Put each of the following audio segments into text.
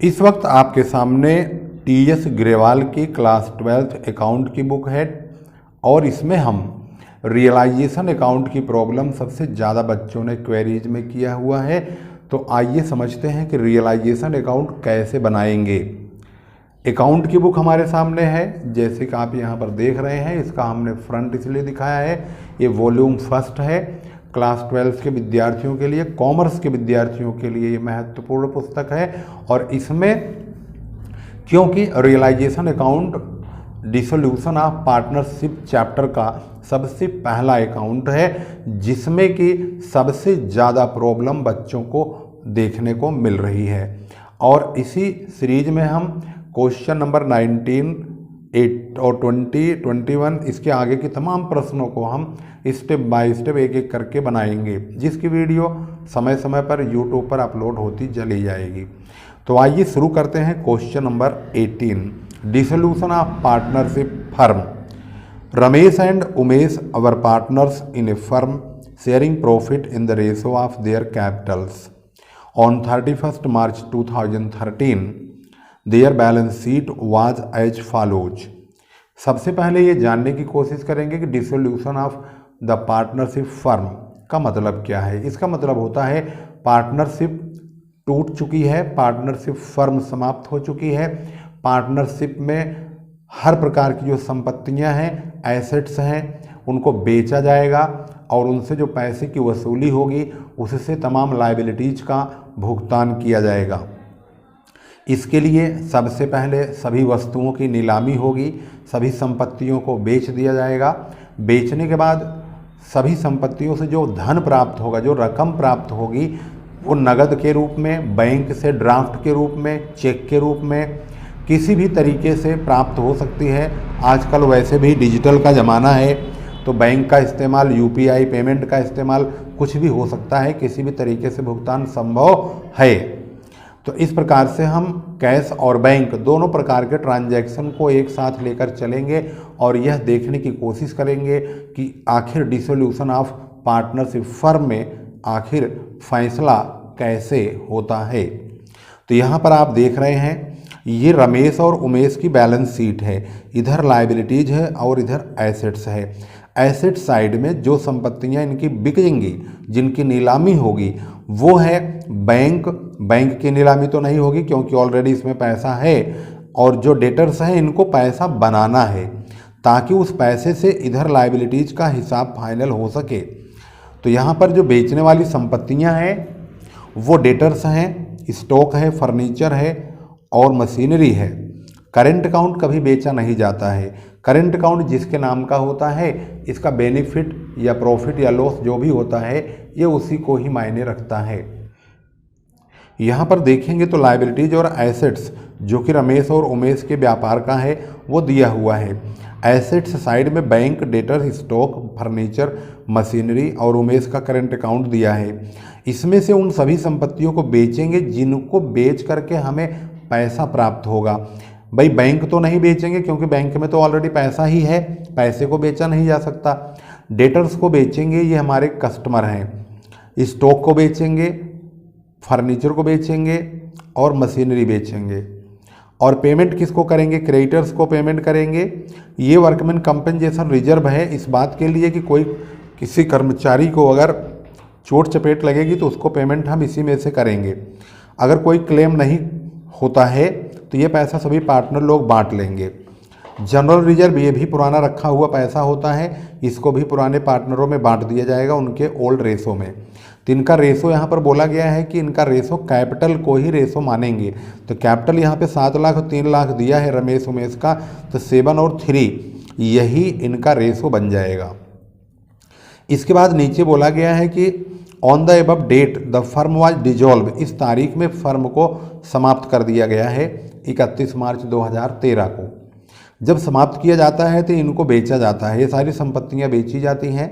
इस वक्त आपके सामने टीएस ग्रेवाल की क्लास 12th अकाउंट की बुक है और इसमें हम रियलाइजेशन अकाउंट की प्रॉब्लम सबसे ज़्यादा बच्चों ने क्वेरीज में किया हुआ है। तो आइए समझते हैं कि रियलाइजेशन अकाउंट कैसे बनाएंगे। अकाउंट की बुक हमारे सामने है, जैसे कि आप यहाँ पर देख रहे हैं। इसका हमने फ्रंट इसलिए दिखाया है, ये वॉल्यूम फर्स्ट है, क्लास 12 के विद्यार्थियों के लिए, कॉमर्स के विद्यार्थियों के लिए ये महत्वपूर्ण पुस्तक है। और इसमें क्योंकि realisation account dissolution of partnership chapter का सबसे पहला अकाउंट है, जिसमें कि सबसे ज़्यादा प्रॉब्लम बच्चों को देखने को मिल रही है। और इसी सीरीज में हम क्वेश्चन नंबर 19, 8 और 20, 21 इसके आगे के तमाम प्रश्नों को हम स्टेप बाय स्टेप एक एक करके बनाएंगे, जिसकी वीडियो समय समय पर यूट्यूब पर अपलोड होती चली जाएगी। तो आइए शुरू करते हैं question number 18, dissolution of partnership firm. Ramesh and Umesh are partners in a firm sharing profit in the ratio of their capitals on 31st March 2013 their balance sheet was as follows. सबसे पहले ये जानने की कोशिश करेंगे कि dissolution of the partnership firm का मतलब क्या है। इसका मतलब होता है पार्टनरशिप टूट चुकी है, पार्टनरशिप फर्म समाप्त हो चुकी है, पार्टनरशिप में हर प्रकार की जो संपत्तियां हैं, एसेट्स हैं, उनको बेचा जाएगा और उनसे जो पैसे की वसूली होगी उससे तमाम लायबिलिटीज़ का भुगतान किया जाएगा। इसके लिए सबसे पहले सभी वस्तुओं की नीलामी होगी, सभी संपत्तियों को बेच दिया जाएगा। बेचने के बाद सभी संपत्तियों से जो धन प्राप्त होगा, जो रकम प्राप्त होगी, वो नगद के रूप में, बैंक से ड्राफ्ट के रूप में, चेक के रूप में, किसी भी तरीके से प्राप्त हो सकती है। आजकल वैसे भी डिजिटल का ज़माना है, तो बैंक का इस्तेमाल, यूपीआई पेमेंट का इस्तेमाल, कुछ भी हो सकता है, किसी भी तरीके से भुगतान संभव है। तो इस प्रकार से हम कैश और बैंक दोनों प्रकार के ट्रांजैक्शन को एक साथ लेकर चलेंगे और यह देखने की कोशिश करेंगे कि आखिर डिसोल्यूशन ऑफ पार्टनरशिप फर्म में आखिर फैसला कैसे होता है। तो यहाँ पर आप देख रहे हैं, ये रमेश और उमेश की बैलेंस शीट है। इधर लायबिलिटीज है और इधर एसेट्स है। एसेट साइड में जो संपत्तियां इनकी बिकेंगी, जिनकी नीलामी होगी, वो है बैंक। बैंक की नीलामी तो नहीं होगी क्योंकि ऑलरेडी इसमें पैसा है, और जो डेटर्स हैं इनको पैसा बनाना है ताकि उस पैसे से इधर लायबिलिटीज का हिसाब फाइनल हो सके। तो यहाँ पर जो बेचने वाली संपत्तियाँ हैं वो डेटर्स हैं, स्टॉक है, फर्नीचर है और मशीनरी है। करेंट अकाउंट कभी बेचा नहीं जाता है। करेंट अकाउंट जिसके नाम का होता है, इसका बेनिफिट या प्रॉफिट या लॉस जो भी होता है, ये उसी को ही मायने रखता है। यहाँ पर देखेंगे तो लायबिलिटीज और एसेट्स जो कि रमेश और उमेश के व्यापार का है वो दिया हुआ है। एसेट्स साइड में bank, debtor, stock, furniture, machinery और उमेश का करेंट अकाउंट दिया है। इसमें से उन सभी संपत्तियों को बेचेंगे जिनको बेच करके हमें पैसा प्राप्त होगा। भाई बैंक तो नहीं बेचेंगे क्योंकि बैंक में तो ऑलरेडी पैसा ही है, पैसे को बेचा नहीं जा सकता। डेटर्स को बेचेंगे, ये हमारे कस्टमर हैं। स्टॉक को बेचेंगे, फर्नीचर को बेचेंगे और मशीनरी बेचेंगे। और पेमेंट किसको करेंगे? क्रेडिटर्स को पेमेंट करेंगे। ये वर्कमैन कंपनसेशन रिजर्व है इस बात के लिए कि कोई किसी कर्मचारी को अगर चोट चपेट लगेगी तो उसको पेमेंट हम इसी में से करेंगे। अगर कोई क्लेम नहीं होता है तो ये पैसा सभी पार्टनर लोग बांट लेंगे। जनरल रिजर्व ये भी पुराना रखा हुआ पैसा होता है, इसको भी पुराने पार्टनरों में बांट दिया जाएगा उनके ओल्ड रेशो में। तो इनका रेशो यहाँ पर बोला गया है कि इनका रेशो कैपिटल को ही रेशो मानेंगे। तो कैपिटल यहाँ पे 7 लाख और 3 लाख दिया है रमेश उमेश का, तो 7 और 3 यही इनका रेशो बन जाएगा। इसके बाद नीचे बोला गया है कि on the above date the firm was dissolved, इस तारीख में फर्म को समाप्त कर दिया गया है 31 मार्च 2013 को। जब समाप्त किया जाता है तो इनको बेचा जाता है, ये सारी संपत्तियां बेची जाती हैं।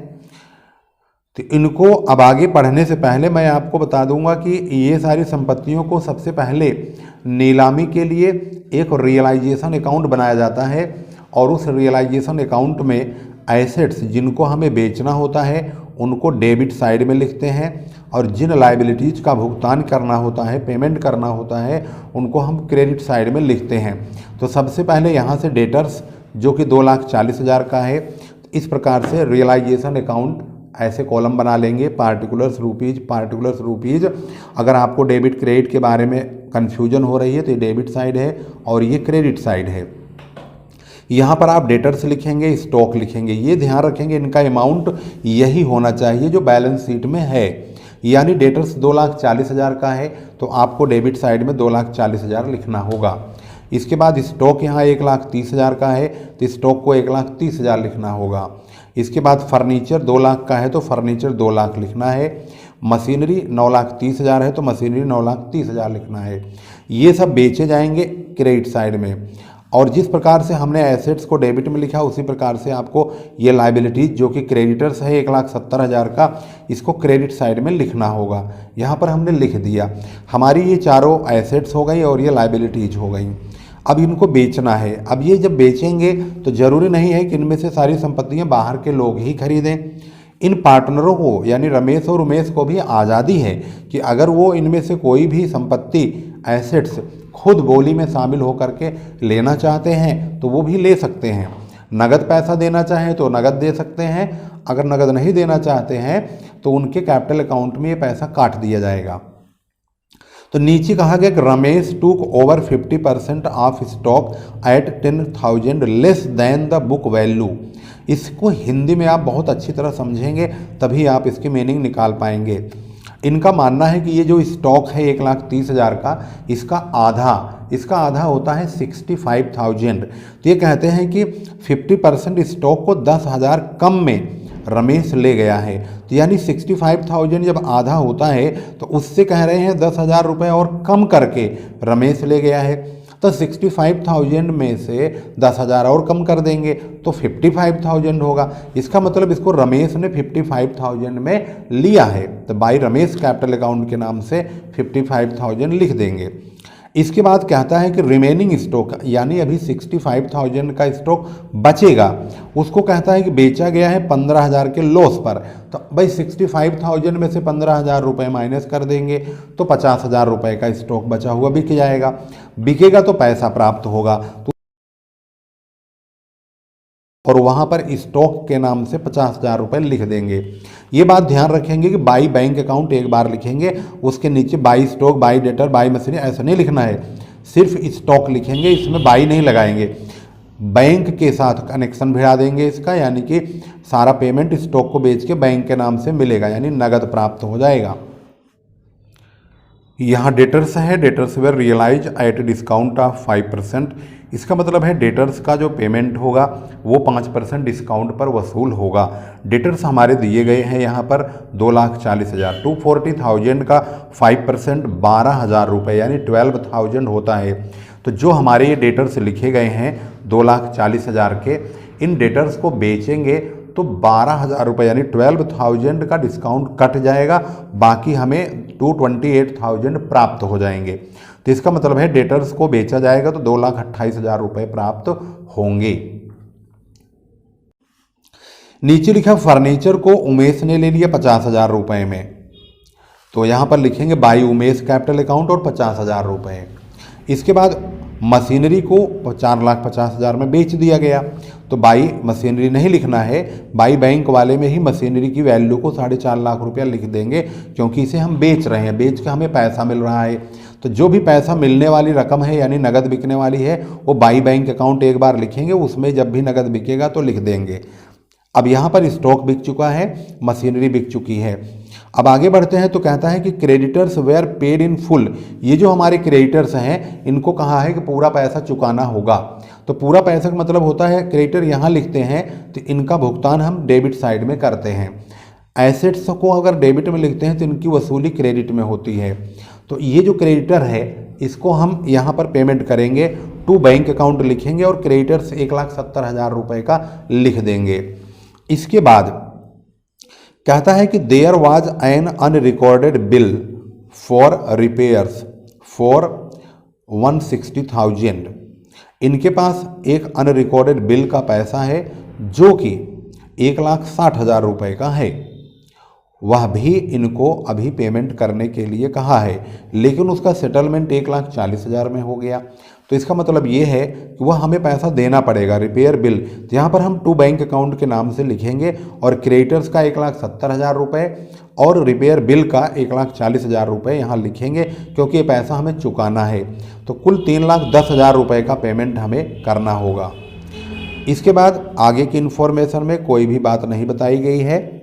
तो इनको अब आगे पढ़ने से पहले मैं आपको बता दूंगा कि ये सारी संपत्तियों को सबसे पहले नीलामी के लिए एक रियलाइजेशन अकाउंट बनाया जाता है और उस रियलाइजेशन अकाउंट में एसेट्स जिनको हमें बेचना होता है उनको डेबिट साइड में लिखते हैं, और जिन लाइबिलिटीज़ का भुगतान करना होता है, पेमेंट करना होता है, उनको हम क्रेडिट साइड में लिखते हैं। तो सबसे पहले यहाँ से डेटर्स जो कि 2,40,000 का है, इस प्रकार से रियलाइजेशन अकाउंट ऐसे कॉलम बना लेंगे, पार्टिकुलर्स रुपीज़। अगर आपको डेबिट क्रेडिट के बारे में कन्फ्यूजन हो रही है तो ये डेबिट साइड है और ये क्रेडिट साइड है। यहाँ पर आप डेटर्स लिखेंगे, स्टॉक लिखेंगे, ये ध्यान रखेंगे इनका अमाउंट यही होना चाहिए जो बैलेंस शीट में है। यानी डेटर्स 2,40,000 का है तो आपको डेबिट साइड में 2,40,000 लिखना होगा। इसके बाद स्टॉक यहाँ 1,30,000 का है तो स्टॉक को 1,30,000 लिखना होगा। इसके बाद फर्नीचर 2 लाख का है तो फर्नीचर 2 लाख लिखना है। मशीनरी 9,30,000 है तो मशीनरी 9,30,000 लिखना है। ये सब बेचे जाएंगे क्रेडिट साइड में, और जिस प्रकार से हमने एसेट्स को डेबिट में लिखा उसी प्रकार से आपको ये लाइबिलिटीज जो कि क्रेडिटर्स है 1,70,000 का, इसको क्रेडिट साइड में लिखना होगा। यहाँ पर हमने लिख दिया। हमारी ये चारों एसेट्स हो गई और ये लाइबिलिटीज हो गई। अब इनको बेचना है। अब ये जब बेचेंगे तो ज़रूरी नहीं है कि इनमें से सारी संपत्तियाँ बाहर के लोग ही खरीदें। इन पार्टनरों को यानी रमेश और उमेश को भी आज़ादी है कि अगर वो इनमें से कोई भी संपत्ति एसेट्स खुद बोली में शामिल होकर के लेना चाहते हैं तो वो भी ले सकते हैं। नगद पैसा देना चाहें तो नगद दे सकते हैं, अगर नगद नहीं देना चाहते हैं तो उनके कैपिटल अकाउंट में ये पैसा काट दिया जाएगा। तो नीचे कहा गया कि Ramesh took over 50% of stock at 10,000 less than the book value. इसको हिंदी में आप बहुत अच्छी तरह समझेंगे तभी आप इसकी मीनिंग निकाल पाएंगे। इनका मानना है कि ये जो स्टॉक है 1,30,000 का, इसका आधा होता है 65,000। तो ये कहते हैं कि 50% स्टॉक को 10,000 कम में रमेश ले गया है। तो यानी 65,000 जब आधा होता है तो उससे कह रहे हैं 10,000 रुपये और कम करके रमेश ले गया है। तो 65,000 में से 10,000 और कम कर देंगे तो 55,000 होगा। इसका मतलब इसको रमेश ने 55,000 में लिया है, तो बाई रमेश कैपिटल अकाउंट के नाम से 55,000 लिख देंगे। इसके बाद कहता है कि रिमेनिंग स्टॉक यानी अभी 65,000 का स्टॉक बचेगा, उसको कहता है कि बेचा गया है 15,000 के लॉस पर। तो भाई 65,000 में से 15,000 रुपये माइनस कर देंगे तो 50,000 रुपये का स्टॉक बचा हुआ बिक जाएगा। बिकेगा तो पैसा प्राप्त होगा, तो और वहाँ पर स्टॉक के नाम से 50,000 रुपये लिख देंगे। ये बात ध्यान रखेंगे कि बाई बैंक अकाउंट एक बार लिखेंगे, उसके नीचे by stock, by debtor, by machinery ऐसा नहीं लिखना है, सिर्फ स्टॉक लिखेंगे, इसमें बाई नहीं लगाएंगे। बैंक के साथ कनेक्शन भिड़ा देंगे इसका, यानी कि सारा पेमेंट स्टॉक को बेच के बैंक के नाम से मिलेगा, यानी नगद प्राप्त हो जाएगा। यहाँ डेटर्स है, debtors were realised at discount of 5%। इसका मतलब है डेटर्स का जो पेमेंट होगा वो 5% डिस्काउंट पर वसूल होगा। डेटर्स हमारे दिए गए हैं यहाँ पर 2,40,000, 240,000 का 5% 12,000 रुपये यानी 12,000 होता है। तो जो हमारे ये डेटर्स लिखे गए हैं 2,40,000 के, इन डेटर्स को बेचेंगे तो 12,000 रुपये यानी 12,000 का डिस्काउंट कट जाएगा, बाकी हमें 228,000 प्राप्त हो जाएंगे। तो इसका मतलब है डेटर्स को बेचा जाएगा तो 2,28,000 रुपये प्राप्त होंगे। नीचे लिखा फर्नीचर को उमेश ने ले लिया 50,000 रुपये में, तो यहाँ पर लिखेंगे बाई उमेश कैपिटल अकाउंट और 50,000 रुपये। इसके बाद मशीनरी को 4,50,000 में बेच दिया गया, तो बाई मशीनरी नहीं लिखना है, बाई बैंक वाले में ही मशीनरी की वैल्यू को 4.5 लाख रुपया लिख देंगे, क्योंकि इसे हम बेच रहे हैं, बेच के हमें पैसा मिल रहा है। तो जो भी पैसा मिलने वाली रकम है यानी नगद बिकने वाली है वो बाई बैंक अकाउंट एक बार लिखेंगे, उसमें जब भी नगद बिकेगा तो लिख देंगे। अब यहाँ पर स्टॉक बिक चुका है, मशीनरी बिक चुकी है। अब आगे बढ़ते हैं तो कहता है कि creditors were paid in full. ये जो हमारे क्रेडिटर्स हैं इनको कहा है कि पूरा पैसा चुकाना होगा। तो पूरा पैसा का मतलब होता है क्रेडिटर यहाँ लिखते हैं तो इनका भुगतान हम डेबिट साइड में करते हैं। एसेट्स को अगर डेबिट में लिखते हैं तो इनकी वसूली क्रेडिट में होती है। तो ये जो क्रेडिटर है इसको हम यहाँ पर पेमेंट करेंगे, टू बैंक अकाउंट लिखेंगे और क्रेडिटर्स 1,70,000 रुपये का लिख देंगे। इसके बाद कहता है कि there was an unrecorded bill for repairs for 160,000। इनके पास एक अनरिकॉर्डेड बिल का पैसा है जो कि 1,60,000 रुपये का है। वह भी इनको अभी पेमेंट करने के लिए कहा है, लेकिन उसका सेटलमेंट 1,40,000 में हो गया। तो इसका मतलब ये है कि वह हमें पैसा देना पड़ेगा। रिपेयर बिल, तो यहाँ पर हम टू बैंक अकाउंट के नाम से लिखेंगे और क्रेडिटर्स का 1,70,000 रुपये और रिपेयर बिल का 1,40,000 रुपये यहाँ लिखेंगे, क्योंकि ये पैसा हमें चुकाना है। तो कुल 3,10,000 रुपये का पेमेंट हमें करना होगा। इसके बाद आगे की इन्फॉर्मेशन में कोई भी बात नहीं बताई गई है।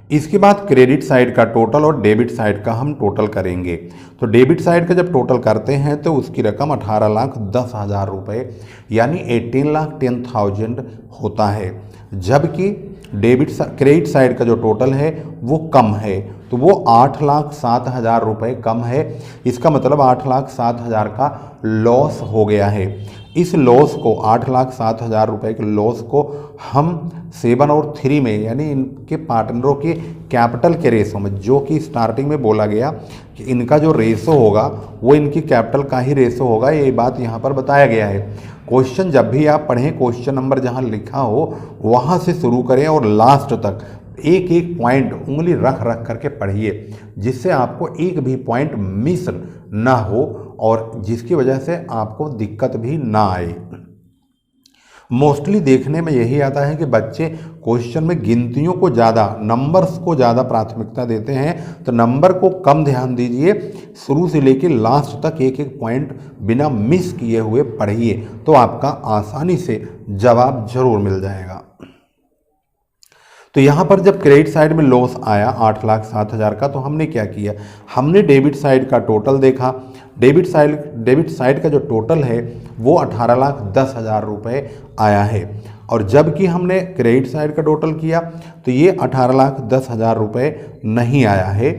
इसके बाद क्रेडिट साइड का टोटल और डेबिट साइड का हम टोटल करेंगे। तो डेबिट साइड का जब टोटल करते हैं तो उसकी रकम 18,10,000 रुपये यानी 18,10,000 होता है, जबकि क्रेडिट साइड का जो टोटल है वो कम है, तो वो 8,07,000 रुपये कम है। इसका मतलब 8,07,000 का लॉस हो गया है। इस लॉस को 8,07,000 रुपये के लॉस को हम 7 और 3 में यानी इनके पार्टनरों के कैपिटल के रेशो में, जो कि स्टार्टिंग में बोला गया कि इनका जो रेशो होगा वो इनकी कैपिटल का ही रेशो होगा, ये बात यहाँ पर बताया गया है। क्वेश्चन जब भी आप पढ़ें, क्वेश्चन नंबर जहाँ लिखा हो वहाँ से शुरू करें और लास्ट तक एक एक पॉइंट उंगली रख रख करके पढ़िए, जिससे आपको एक भी पॉइंट मिस ना हो और जिसकी वजह से आपको दिक्कत भी ना आए। मोस्टली देखने में यही आता है कि बच्चे क्वेश्चन में गिनतियों को ज़्यादा, नंबर्स को ज़्यादा प्राथमिकता देते हैं, तो नंबर को कम ध्यान दीजिए, शुरू से लेकर लास्ट तक एक एक पॉइंट बिना मिस किए हुए पढ़िए, तो आपका आसानी से जवाब जरूर मिल जाएगा। तो यहाँ पर जब क्रेडिट साइड में लॉस आया 8,07,000 का, तो हमने क्या किया, हमने डेबिट साइड का टोटल देखा। डेबिट साइड का जो टोटल है वो 18,10,000 रुपये आया है, और जबकि हमने क्रेडिट साइड का टोटल किया तो ये 18,10,000 रुपये नहीं आया है,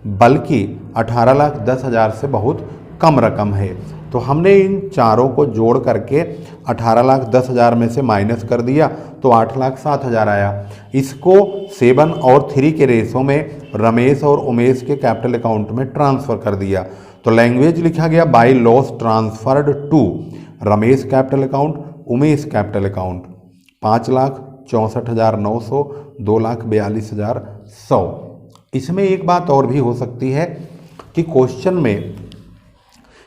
बल्कि 18,10,000 से बहुत कम रकम है। तो हमने इन चारों को जोड़ करके 18,10,000 में से माइनस कर दिया तो 8,07,000 आया। इसको 7 और 3 के रेशो में रमेश और उमेश के कैपिटल अकाउंट में ट्रांसफ़र कर दिया। तो लैंग्वेज लिखा गया by loss transferred to Ramesh capital account, Umesh capital account, 5,64,900, 2,42,100। इसमें एक बात और भी हो सकती है कि क्वेश्चन में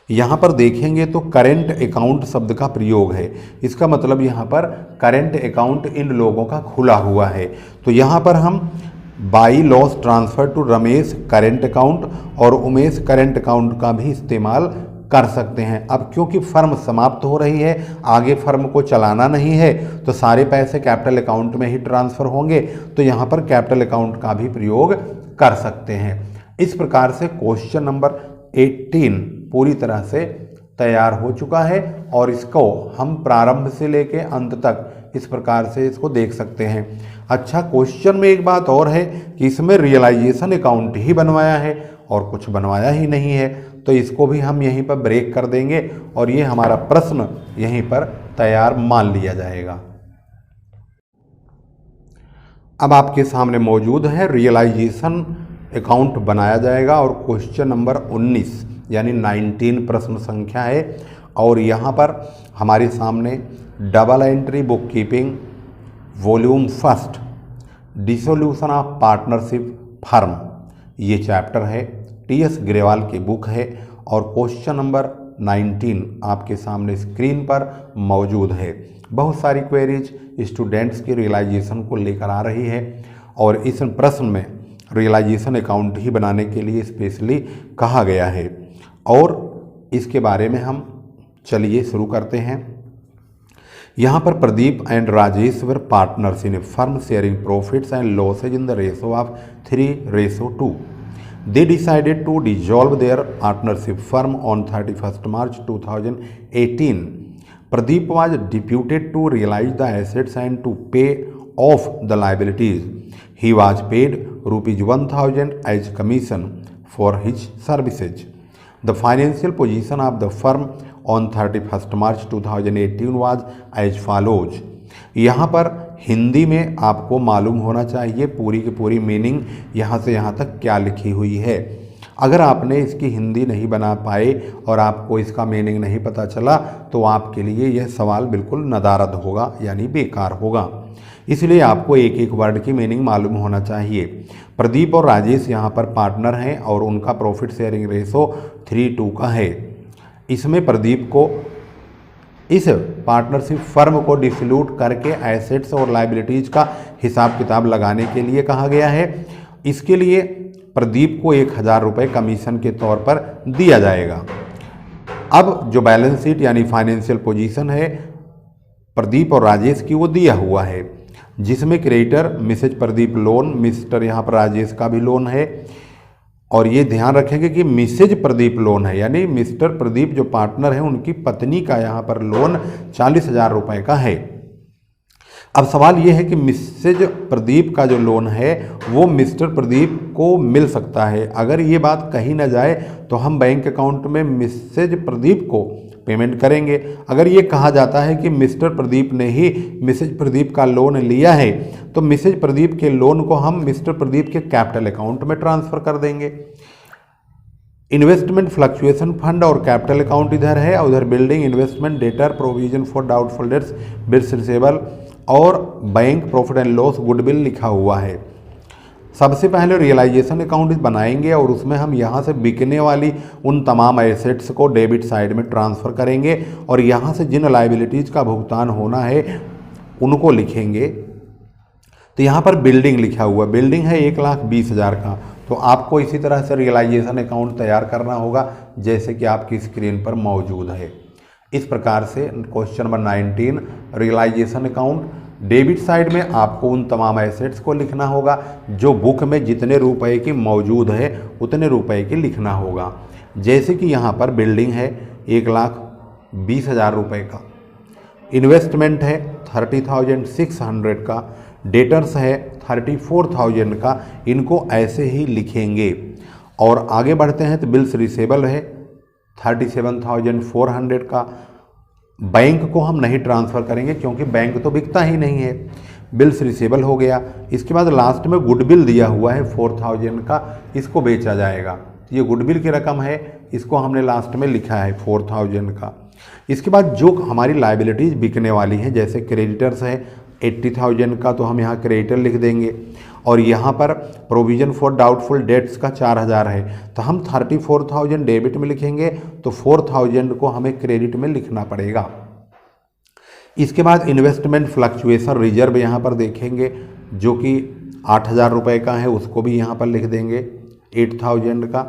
यहाँ पर देखेंगे तो करेंट अकाउंट शब्द का प्रयोग है। इसका मतलब यहाँ पर करेंट अकाउंट इन लोगों का खुला हुआ है। तो यहाँ पर हम by loss transfer to Ramesh current account और उमेश करेंट अकाउंट का भी इस्तेमाल कर सकते हैं। अब क्योंकि फर्म समाप्त हो रही है, आगे फर्म को चलाना नहीं है, तो सारे पैसे कैपिटल अकाउंट में ही ट्रांसफ़र होंगे, तो यहाँ पर कैपिटल अकाउंट का भी प्रयोग कर सकते हैं। इस प्रकार से क्वेश्चन नंबर 18 पूरी तरह से तैयार हो चुका है और इसको हम प्रारंभ से लेके अंत तक इस प्रकार से इसको देख सकते हैं। अच्छा, क्वेश्चन में एक बात और है कि इसमें रियलाइजेशन अकाउंट ही बनवाया है और कुछ बनवाया ही नहीं है, तो इसको भी हम यहीं पर ब्रेक कर देंगे और ये हमारा प्रश्न यहीं पर तैयार मान लिया जाएगा। अब आपके सामने मौजूद है रियलाइजेशन अकाउंट बनाया जाएगा और क्वेश्चन नंबर 19 यानी 19 प्रश्न संख्या है, और यहाँ पर हमारे सामने double entry book keeping volume first dissolution of partnership firm, ये चैप्टर है, टीएस ग्रेवाल की बुक है और क्वेश्चन नंबर 19 आपके सामने स्क्रीन पर मौजूद है। बहुत सारी क्वेरीज स्टूडेंट्स की रियलाइजेशन को लेकर आ रही है और इस प्रश्न में रियलाइजेशन अकाउंट ही बनाने के लिए स्पेशली कहा गया है, और इसके बारे में हम चलिए शुरू करते हैं। यहाँ पर Pradeep and Rajesh were partners in a firm sharing profits and losses in the ratio of 3:2। They decided to dissolve their partnership firm on 31st March 2018. Pradeep was deputed to realize the assets and to pay off the liabilities. He was paid ₹1,000 as commission for his services. The financial position of the firm on 31st March 2018 was as follows. यहाँ पर हिंदी में आपको मालूम होना चाहिए पूरी की पूरी मीनिंग यहाँ से यहाँ तक क्या लिखी हुई है। अगर आपने इसकी हिंदी नहीं बना पाए और आपको इसका मीनिंग नहीं पता चला तो आपके लिए यह सवाल बिल्कुल नदारद होगा यानी बेकार होगा। इसलिए आपको एक एक वर्ड की मीनिंग मालूम होना चाहिए। प्रदीप और राजेश यहाँ पर पार्टनर हैं और उनका प्रॉफिट शेयरिंग रेशो 3:2 का है। इसमें प्रदीप को इस पार्टनरशिप फर्म को डिसल्यूट करके एसेट्स और लायबिलिटीज का हिसाब किताब लगाने के लिए कहा गया है। इसके लिए प्रदीप को 1000 रुपये कमीशन के तौर पर दिया जाएगा। अब जो बैलेंस शीट यानी फाइनेंशियल पोजीशन है प्रदीप और राजेश की वो दिया हुआ है, जिसमें creditor Mrs Pradeep loan, Mr यहाँ पर राजेश का भी लोन है। और ये ध्यान रखेंगे कि मिसेज प्रदीप लोन है, यानी मिस्टर प्रदीप जो पार्टनर है उनकी पत्नी का यहाँ पर लोन 40,000 रुपये का है। अब सवाल ये है कि मिसेज प्रदीप का जो लोन है वो मिस्टर प्रदीप को मिल सकता है। अगर ये बात कही ना जाए तो हम बैंक अकाउंट में मिसेज प्रदीप को पेमेंट करेंगे। अगर ये कहा जाता है कि मिस्टर प्रदीप ने ही मिसेज प्रदीप का लोन लिया है तो मिसेज प्रदीप के लोन को हम मिस्टर प्रदीप के कैपिटल अकाउंट में ट्रांसफ़र कर देंगे। इन्वेस्टमेंट फ्लक्चुएशन फंड और कैपिटल अकाउंट इधर है, उधर building investment debtor provision for doubtful debts bills receivable और bank profit and loss goodwill लिखा हुआ है। सबसे पहले रियलाइजेशन अकाउंट बनाएंगे और उसमें हम यहाँ से बिकने वाली उन तमाम एसेट्स को डेबिट साइड में ट्रांसफ़र करेंगे और यहाँ से जिन लायबिलिटीज़ का भुगतान होना है उनको लिखेंगे। तो यहाँ पर बिल्डिंग लिखा हुआ, बिल्डिंग है 1,20,000 का। तो आपको इसी तरह से रियलाइजेशन अकाउंट तैयार करना होगा जैसे कि आपकी स्क्रीन पर मौजूद है। इस प्रकार से question number 19 realisation account, debit side में आपको उन तमाम एसेट्स को लिखना होगा जो बुक में जितने रुपए की मौजूद है उतने रुपए की लिखना होगा। जैसे कि यहाँ पर बिल्डिंग है 1,20,000 रुपये का, इन्वेस्टमेंट है 30,600 का, डेटर्स है 34,000 का। इनको ऐसे ही लिखेंगे और आगे बढ़ते हैं तो बिल्स रिसेबल है 37,400 का। बैंक को हम नहीं ट्रांसफ़र करेंगे क्योंकि बैंक तो बिकता ही नहीं है। बिल्स रिसेबल हो गया। इसके बाद लास्ट में गुडविल दिया हुआ है 4,000 का, इसको बेचा जाएगा। ये गुडविल की रकम है, इसको हमने लास्ट में लिखा है 4,000 का। इसके बाद जो हमारी लायबिलिटीज़ बिकने वाली हैं जैसे क्रेडिटर्स है 80,000 का, तो हम यहाँ क्रेडिटर लिख देंगे। और यहाँ पर प्रोविज़न फॉर डाउटफुल डेट्स का 4,000 है तो हम 34,000 डेबिट में लिखेंगे, तो 4,000 को हमें क्रेडिट में लिखना पड़ेगा। इसके बाद इन्वेस्टमेंट फ्लक्चुएशन रिजर्व यहाँ पर देखेंगे जो कि 8,000 रुपये का है, उसको भी यहाँ पर लिख देंगे 8,000 का।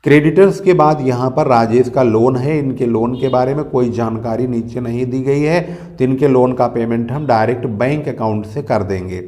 क्रेडिटर्स के बाद यहाँ पर राजेश का लोन है, इनके लोन के बारे में कोई जानकारी नीचे नहीं दी गई है तो इनके लोन का पेमेंट हम डायरेक्ट बैंक अकाउंट से कर देंगे।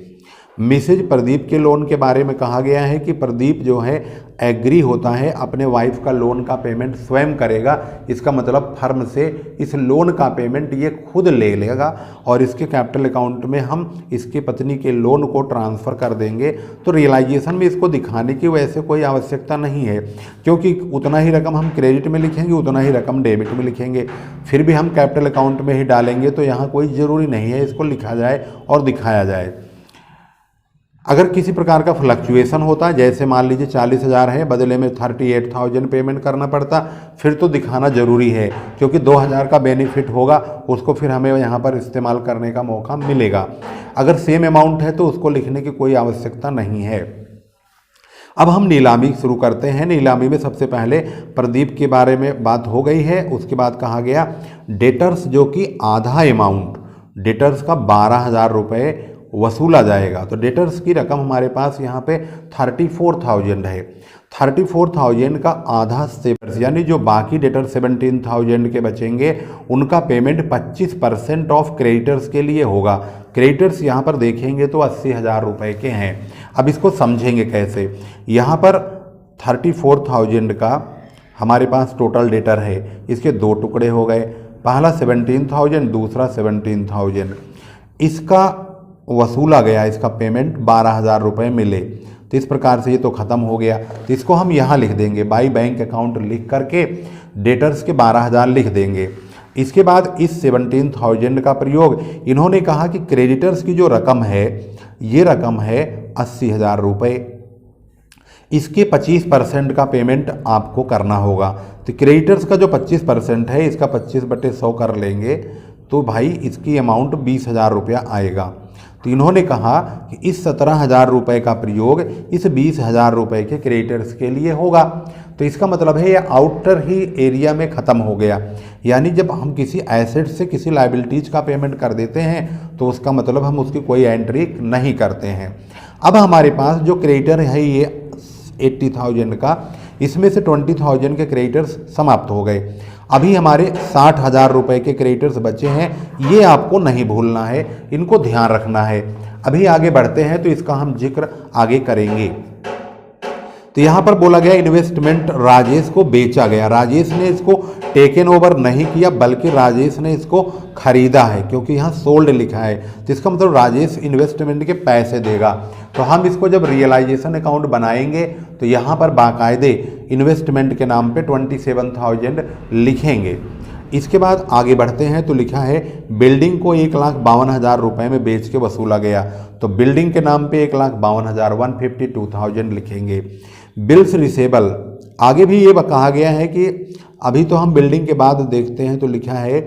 मिसेज प्रदीप के लोन के बारे में कहा गया है कि प्रदीप जो है एग्री होता है अपने वाइफ का लोन का पेमेंट स्वयं करेगा। इसका मतलब फर्म से इस लोन का पेमेंट ये खुद ले लेगा और इसके कैपिटल अकाउंट में हम इसकी पत्नी के लोन को ट्रांसफ़र कर देंगे। तो रियलाइजेशन में इसको दिखाने की वैसे कोई आवश्यकता नहीं है क्योंकि उतना ही रकम हम क्रेडिट में लिखेंगे, उतना ही रकम डेबिट में लिखेंगे, फिर भी हम कैपिटल अकाउंट में ही डालेंगे। तो यहाँ कोई ज़रूरी नहीं है इसको लिखा जाए और दिखाया जाए। अगर किसी प्रकार का फ्लक्चुएशन होता है, जैसे मान लीजिए 40,000 है, बदले में 38,000 पेमेंट करना पड़ता, फिर तो दिखाना ज़रूरी है क्योंकि 2,000 का बेनिफिट होगा, उसको फिर हमें यहाँ पर इस्तेमाल करने का मौका मिलेगा। अगर सेम अमाउंट है तो उसको लिखने की कोई आवश्यकता नहीं है। अब हम नीलामी शुरू करते हैं। नीलामी में सबसे पहले प्रदीप के बारे में बात हो गई है, उसके बाद कहा गया डेटर्स जो कि आधा अमाउंट, डेटर्स का 12,000 रुपये वसूला जाएगा। तो डेटर्स की रकम हमारे पास यहाँ पे 34,000 है। 34,000 का आधा सेवर्स यानी जो बाकी डेटर 17,000 के बचेंगे उनका पेमेंट 25% ऑफ क्रेडिटर्स के लिए होगा। क्रेडिटर्स यहाँ पर देखेंगे तो 80,000 रुपये के हैं। अब इसको समझेंगे कैसे। यहाँ पर 34,000 का हमारे पास टोटल डेटर है, इसके दो टुकड़े हो गए, पहला 17,000, दूसरा 17,000। इसका वसूला गया, इसका पेमेंट 12,000 रुपये मिले। तो इस प्रकार से ये तो ख़त्म हो गया। तो इसको हम यहाँ लिख देंगे, बाई बैंक अकाउंट लिख करके डेटर्स के 12,000 लिख देंगे। इसके बाद इस 17,000 का प्रयोग, इन्होंने कहा कि क्रेडिटर्स की जो रकम है ये रकम है 80,000 रुपये, इसके 25% का पेमेंट आपको करना होगा। तो क्रेडिटर्स का जो 25% है इसका 25/100 कर लेंगे तो भाई इसकी अमाउंट 20,000 रुपया आएगा। तो इन्होंने कहा कि इस 17,000 रुपये का प्रयोग इस 20,000 रुपये के क्रेडिटर्स के लिए होगा। तो इसका मतलब है ये आउटर ही एरिया में ख़त्म हो गया, यानी जब हम किसी एसेट से किसी लाइबिलिटीज़ का पेमेंट कर देते हैं तो उसका मतलब हम उसकी कोई एंट्री नहीं करते हैं। अब हमारे पास जो क्रेडिटर है ये 80,000 का, इसमें से 20,000 के क्रेडिटर्स समाप्त हो गए। अभी हमारे 60,000 रुपये के क्रेडिटर्स बचे हैं, ये आपको नहीं भूलना है, इनको ध्यान रखना है। अभी आगे बढ़ते हैं तो इसका हम जिक्र आगे करेंगे। तो यहाँ पर बोला गया इन्वेस्टमेंट राजेश को बेचा गया। राजेश ने इसको टेकन ओवर नहीं किया बल्कि राजेश ने इसको खरीदा है, क्योंकि यहाँ सोल्ड लिखा है, तो इसका मतलब राजेश इन्वेस्टमेंट के पैसे देगा। तो हम इसको जब रियलाइजेशन अकाउंट बनाएंगे तो यहाँ पर बाकायदे इन्वेस्टमेंट के नाम पे 27,000 लिखेंगे। इसके बाद आगे बढ़ते हैं तो लिखा है बिल्डिंग को 1,52,000 रुपये में बेच के वसूला गया। तो बिल्डिंग के नाम पे 1,52,000 152,000 लिखेंगे। बिल्स रिसेबल, आगे भी ये कहा गया है कि अभी तो हम बिल्डिंग के बाद देखते हैं तो लिखा है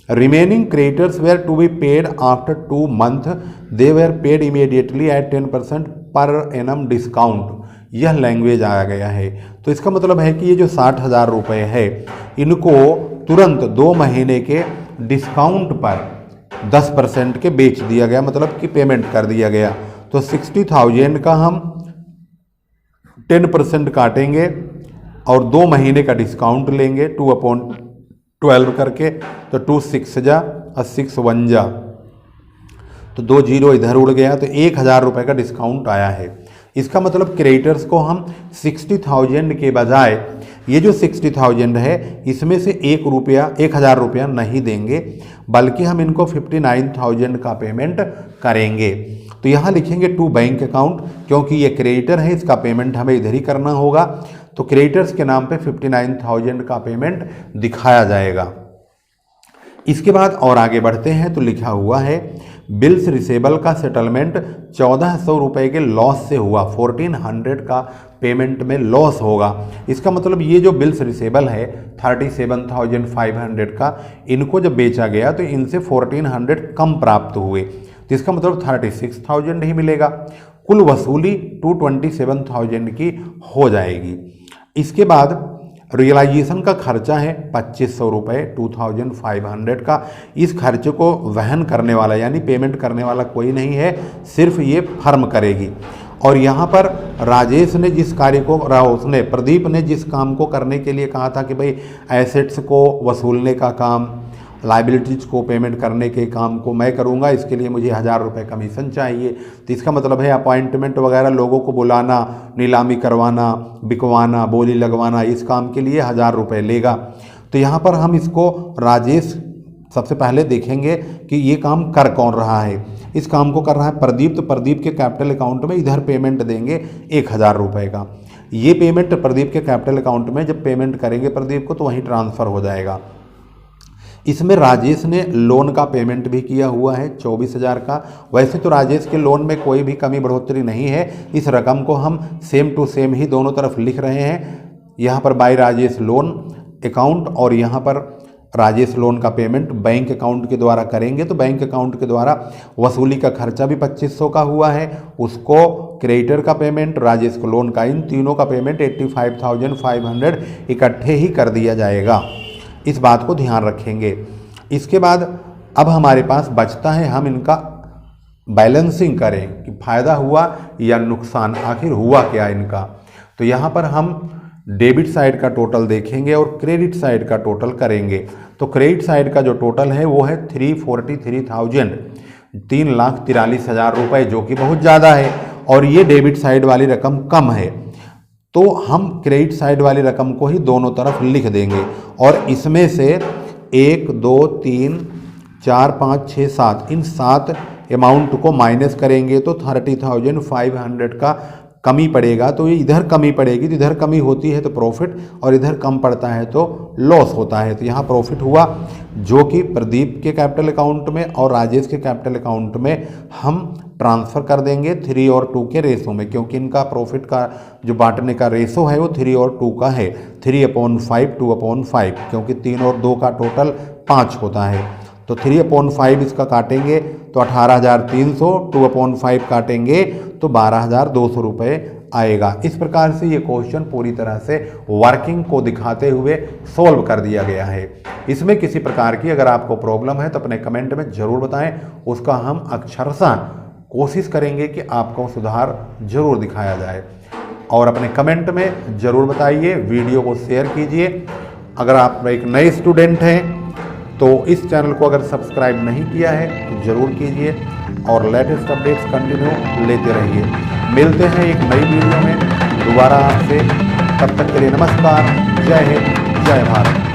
remaining creditors were to be paid after 2 months, they were paid immediately at 10% पर एनम डिस्काउंट। यह लैंग्वेज आया गया है। तो इसका मतलब है कि ये जो 60,000 रुपये है इनको तुरंत 2 महीने के डिस्काउंट पर 10% के बेच दिया गया, मतलब कि पेमेंट कर दिया गया। तो 60,000 का हम 10% काटेंगे और 2 महीने का डिस्काउंट लेंगे 2/12 करके, तो 2 6 जा और 6 1 जा, तो 2 जीरो इधर उड़ गया, तो 1,000 रुपये का डिस्काउंट आया है। इसका मतलब क्रेडिटर्स को हम 60,000 के बजाय ये जो 60,000 है इसमें से 1,000 रुपया नहीं देंगे, बल्कि हम इनको 59,000 का पेमेंट करेंगे। तो यहाँ लिखेंगे टू बैंक अकाउंट, क्योंकि ये क्रेडिटर है, इसका पेमेंट हमें इधर ही करना होगा। तो क्रेडिटर्स के नाम पे 59,000 का पेमेंट दिखाया जाएगा। इसके बाद और आगे बढ़ते हैं तो लिखा हुआ है बिल्स रिसेबल का सेटलमेंट 1,400 रुपये के लॉस से हुआ, 1,400 का पेमेंट में लॉस होगा। इसका मतलब ये जो बिल्स रिसेबल है 37,500 का, इनको जब बेचा गया तो इनसे 1,400 कम प्राप्त हुए, तो इसका मतलब 36,000 ही मिलेगा। कुल वसूली 227,000 की हो जाएगी। इसके बाद रियलाइजेशन का खर्चा है 2,500 रुपये, 2,500 का। इस खर्चे को वहन करने वाला यानी पेमेंट करने वाला कोई नहीं है, सिर्फ ये फर्म करेगी। और यहाँ पर राजेश ने जिस कार्य को उसने प्रदीप ने जिस काम को करने के लिए कहा था कि भाई एसेट्स को वसूलने का काम, लाइबिलिटीज़ को पेमेंट करने के काम को मैं करूंगा, इसके लिए मुझे 1,000 रुपये कमीशन चाहिए। तो इसका मतलब है अपॉइंटमेंट वगैरह, लोगों को बुलाना, नीलामी करवाना, बिकवाना, बोली लगवाना, इस काम के लिए 1,000 रुपये लेगा। तो यहाँ पर हम इसको राजेश सबसे पहले देखेंगे कि ये काम कर कौन रहा है। इस काम को कर रहा है प्रदीप, तो प्रदीप के कैपिटल अकाउंट में इधर पेमेंट देंगे 1,000 रुपये का। ये पेमेंट प्रदीप के कैपिटल अकाउंट में जब पेमेंट करेंगे प्रदीप को तो वहीं ट्रांसफ़र हो जाएगा। इसमें राजेश ने लोन का पेमेंट भी किया हुआ है 24,000 का। वैसे तो राजेश के लोन में कोई भी कमी बढ़ोतरी नहीं है, इस रकम को हम सेम टू सेम ही दोनों तरफ लिख रहे हैं। यहाँ पर बाय राजेश लोन अकाउंट और यहाँ पर राजेश लोन का पेमेंट बैंक अकाउंट के द्वारा करेंगे। तो बैंक अकाउंट के द्वारा वसूली का खर्चा भी 2,500 का हुआ है, उसको क्रेडिटर का पेमेंट, राजेश को लोन का, इन तीनों का पेमेंट 85,500 इकट्ठे ही कर दिया जाएगा। इस बात को ध्यान रखेंगे। इसके बाद अब हमारे पास बचता है हम इनका बैलेंसिंग करें कि फ़ायदा हुआ या नुकसान, आखिर हुआ क्या इनका। तो यहाँ पर हम डेबिट साइड का टोटल देखेंगे और क्रेडिट साइड का टोटल करेंगे। तो क्रेडिट साइड का जो टोटल है वो है 343,000, 3,43,000 रुपये, जो कि बहुत ज़्यादा है। और ये डेबिट साइड वाली रकम कम है, तो हम क्रेडिट साइड वाली रकम को ही दोनों तरफ लिख देंगे और इसमें से 1 2 3 4 5 6 7 इन 7 अमाउंट को माइनस करेंगे तो 30,500 का कमी पड़ेगा। तो ये इधर कमी पड़ेगी, तो इधर कमी होती है तो प्रॉफिट और इधर कम पड़ता है तो लॉस होता है। तो यहाँ प्रॉफिट हुआ जो कि प्रदीप के कैपिटल अकाउंट में और राजेश के कैपिटल अकाउंट में हम ट्रांसफ़र कर देंगे 3 और 2 के रेशो में, क्योंकि इनका प्रॉफिट का जो बांटने का रेशो है वो 3 और 2 का है, 3/5 2/5, क्योंकि 3 और 2 का टोटल 5 होता है। तो 3/5 इसका काटेंगे तो 18,300, 2/5 काटेंगे तो 12,200 रुपये आएगा। इस प्रकार से ये क्वेश्चन पूरी तरह से वर्किंग को दिखाते हुए सॉल्व कर दिया गया है। इसमें किसी प्रकार की अगर आपको प्रॉब्लम है तो अपने कमेंट में ज़रूर बताएं, उसका हम अक्षरशः कोशिश करेंगे कि आपको सुधार जरूर दिखाया जाए। और अपने कमेंट में ज़रूर बताइए, वीडियो को शेयर कीजिए। अगर आप एक नए स्टूडेंट हैं तो इस चैनल को अगर सब्सक्राइब नहीं किया है तो ज़रूर कीजिए और लेटेस्ट अपडेट्स कंटिन्यू लेते रहिए। मिलते हैं एक नई वीडियो में दोबारा आपसे, तब तक के लिए नमस्कार, जय हिंद, जय भारत।